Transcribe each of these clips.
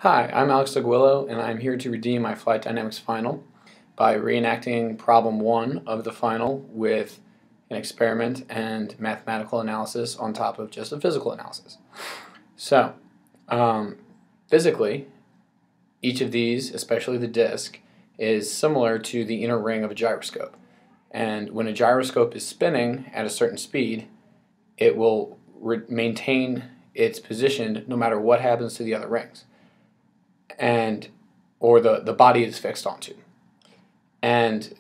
Hi, I'm Alex Aguillo, and I'm here to redeem my Flight Dynamics final by reenacting problem 1 of the final with an experiment and mathematical analysis on top of just a physical analysis. So, physically, each of these, especially the disk, is similar to the inner ring of a gyroscope. And when a gyroscope is spinning at a certain speed, it will maintain its position no matter what happens to the other rings, or the body it's fixed onto. And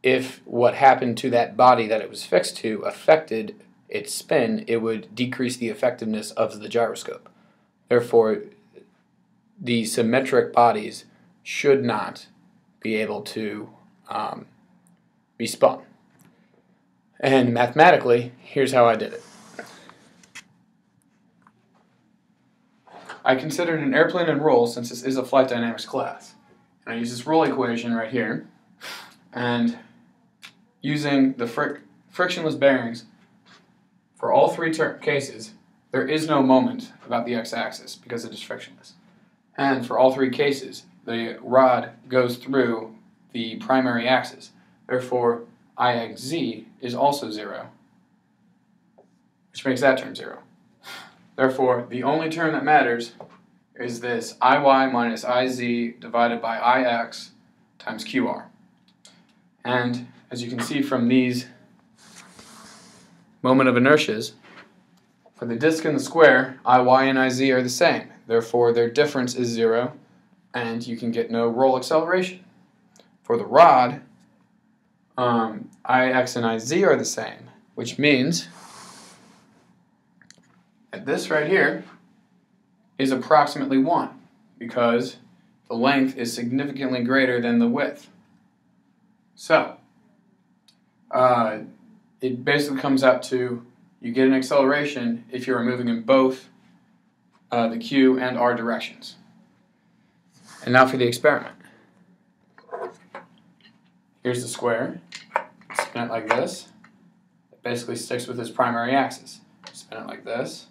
if what happened to that body that it was fixed to affected its spin, it would decrease the effectiveness of the gyroscope. Therefore, the symmetric bodies should not be able to be spun. And mathematically, here's how I did it. I considered an airplane and roll since this is a flight dynamics class. And I use this roll equation right here, and using the frictionless bearings for all three cases, there is no moment about the x-axis because it is frictionless. And for all three cases, the rod goes through the primary axis. Therefore, Ixz is also 0, which makes that term 0. Therefore, the only term that matters is this Iy minus Iz divided by Ix times Qr. And as you can see from these moment of inertias, for the disk and the square, Iy and Iz are the same. Therefore, their difference is 0, and you can get no roll acceleration. For the rod, Ix and Iz are the same, which means that this right here is approximately 1, because the length is significantly greater than the width. So, it basically comes out to you get an acceleration if you are moving in both the Q and R directions. And now for the experiment. Here's the square. Spin it like this. It basically sticks with its primary axis. Spin it like this.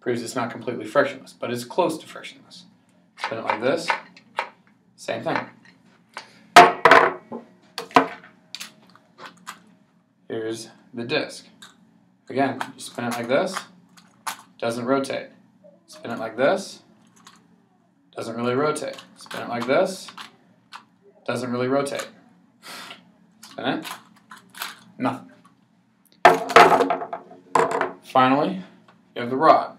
Proves it's not completely frictionless, but it's close to frictionless. Spin it like this. Same thing. Here's the disk. Again, you spin it like this. Doesn't rotate. Spin it like this. Doesn't really rotate. Spin it like this. Doesn't really rotate. Spin it. Nothing. Finally, you have the rod.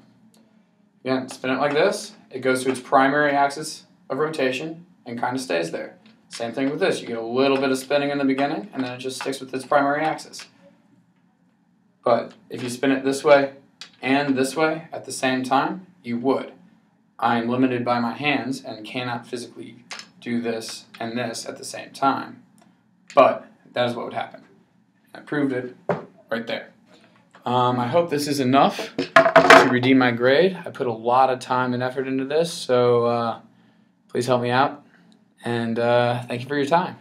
Again, spin it like this. It goes to its primary axis of rotation and kind of stays there. Same thing with this. You get a little bit of spinning in the beginning, and then it just sticks with its primary axis. But if you spin it this way and this way at the same time, you would. I am limited by my hands and cannot physically do this and this at the same time. But that is what would happen. I proved it right there. I hope this is enough to redeem my grade. I put a lot of time and effort into this, so please help me out. And thank you for your time.